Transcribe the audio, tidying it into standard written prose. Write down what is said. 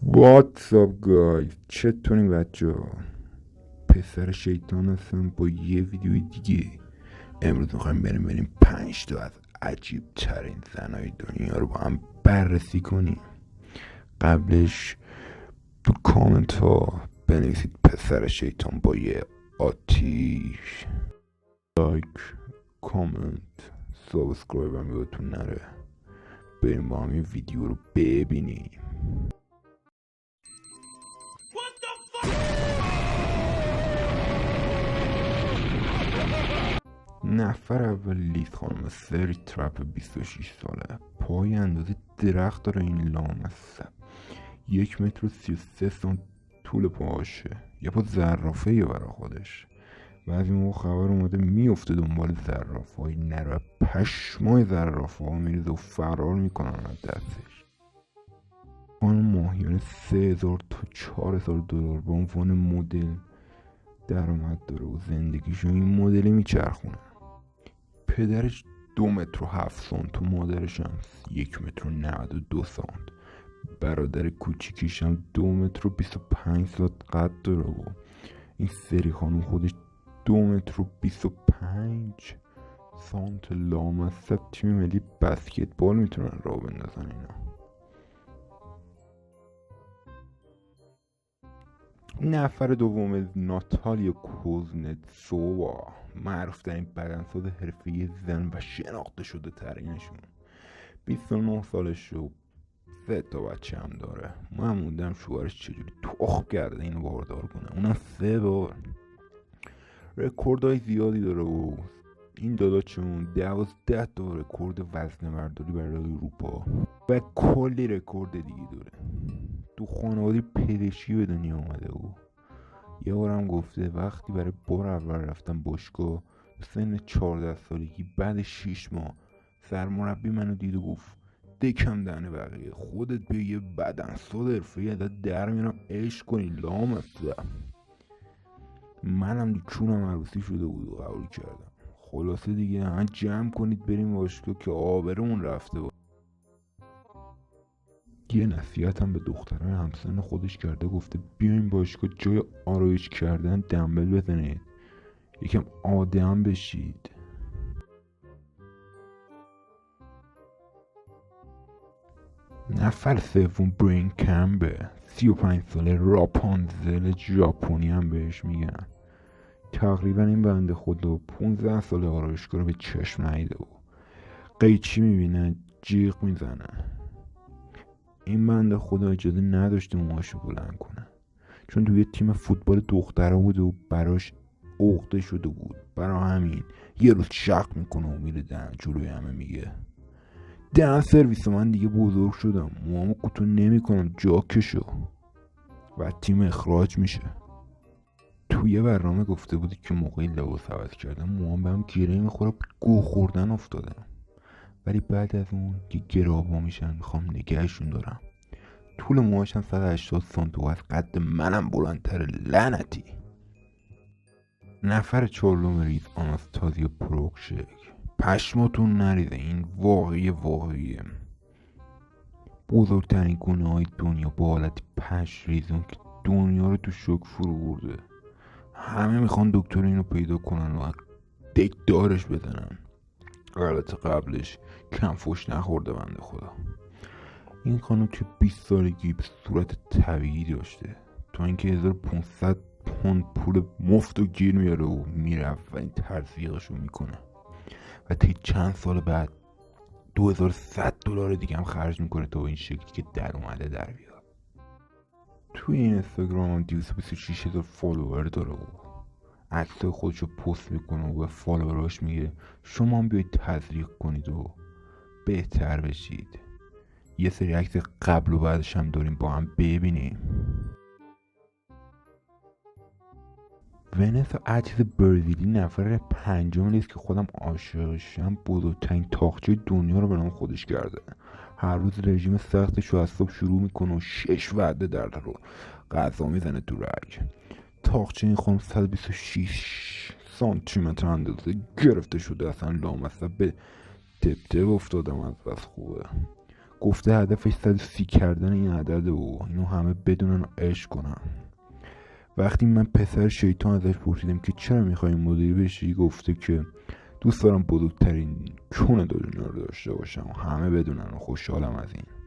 What's up guys؟ چطورین بچه ها؟ پسر شیطان هستم با یه ویدیوی دیگه. امروز میخوایم بریم 5 تا از عجیب ترین زنهای دنیا رو با هم بررسی کنیم. قبلش تو کامنت ها بنویسید پسر شیطان با یه آتیش. لایک، کامنت، سابسکرایب هم یادتون نره. بریم با هم این ویدیو رو ببینیم. نفر اول لیز خانم سری ترپ 26 ساله، پای اندازه درخت داره. این لامصب 1 متر و 33 سانت طول پاهاشه. یه پا زرافه یه برا خودش. بعضی موقع خبر اومده میفته دنبال زرافه های نره، پشمای زرافه ها میریزه و فرار میکنن از دستش. خانم ماهیانه 3000 تا 4000 دلار به عنوان مدل درآمد داره و زندگیشو این مدلی میچرخونه. پدرش 2 متر و 7 سانت و مادرش هم 1 متر و 92 سانت. برادر کوچیکیش هم 2 متر و 25 سانت قد داره و این سری خانم خودش 2 متر و 25 سانت. لامصب تیم ملی بسکتبال میتونن راه بندازن اینا. نفر دوم ناتالیا کوزنتسووا، معروف ترین بدنساز حرفه‌ای زن و شناخته شده ترینشون. 29 سالش و 3 تا بچه هم داره. من موندم شوهرش چجوری تخم کرده اینو باردار کنه، اونم 3 بار. رکوردهای زیادی داره و این داداچمون 12 تا رکورد وزنه برداری برای اروپا و کلی رکورد دیگه داره. تو خانواده پزشکی به دنیا آمده و یه بارم گفته وقتی برای بار اول رفتم باشگاه سن 14 سالگی، بعد 6 ماه سرمربی منو دید و گفت دکم دهنه بقیه، خودت بیا یه بدنساز حرفه‌ای ازت در میارم عشق کنی. لامصب منم چونم عروسی شده بود و قبول کردم. خلاصه دیگه همه جمع کنید بریم باشگاه که آبرمون رفته بود. یه نصیحتم به دخترای همسن خودش کرده، گفته بیاین باشگاه جای آرایش کردن دنبل بزنید، یکم آدم بشید. نفر سوم برین کمبه، 35 ساله، راپانزل ژاپنی هم بهش میگن. تقریبا این بنده خدا 15 سال آرایشگاه رو به چشم ندیده و قیچی میبینه جیغ میزنه. این بنده خدا اجازه نداشته موهاشو بلند کنه، چون توی تیم فوتبال دختره بود و براش عقده شده بود. برا همین یه روز شق میکنه و میره دهن جلوی همه میگه دهن سرویس من دیگه بزرگ شدم، موهامو کوتاه نمیکنم جاکشو، و تیم اخراج میشه. توی برنامه گفته بود که موقعی لباس عوض کردم موهام بهم گره میخوره، گو خوردن افتادم، ولی بعد از اون که گرابا میشن میخوام نگهشون دارم. طول موهاشم 180 سانت و از قد منم بلندتر. لعنتی. نفر چهارم ریز آناستازیا پروکشک، پشماتون نریزه، این واقعیه. بزرگترین گناه های دنیا با حالت 5 ریزون که دنیا رو تو شوک فرو برده. همه میخوان دکتر اینو پیدا کنن و دک دارش بزنن. البته قبلش کم فوش نخورده بنده خدا. این خانم که 20 سالگی به صورت طبیعی داشته، تا اینکه 1500 پوند پول مفت و گیر میاره و میره اولین تزریقشو میکنه و تا چند سال بعد 2100 دلار دیگه هم خرج میکنه تا این شکلی که در اومده در بیاد. توی این اینستاگرام هم 226,000 فالوور داره و عکسای خودشو پست میکنه و به فالووراش میگه شما هم بیایید تزریق کنید و بهتر بشید. یه سری عکس قبل و بعدش هم داریم با هم ببینیم. ونسا عجز برزیلی نفر 5 نیست که خودم عاشقشم. بزرگترین تاقچه دنیا رو به نام خودش کرده. هر روز رژیم سختش رو از صبح شروع میکنه و 6 وعده در رو غذا میزنه تو رگ. تاقچه این خانم 126 سانتیمتر اندازه گرفته شده، اصلا لامصب به تپ افتادم از بس خوبه. گفته هدفش 130 کردن این عدده و اینو همه بدونن و عشق کنن. وقتی من پسر شیطان ازش پرسیدم که چرا میخوای مدیر بشی، گفته که دوست دارم بزرگترین کون دنیا رو داشته باشم و همه بدونن و خوشحالم از این.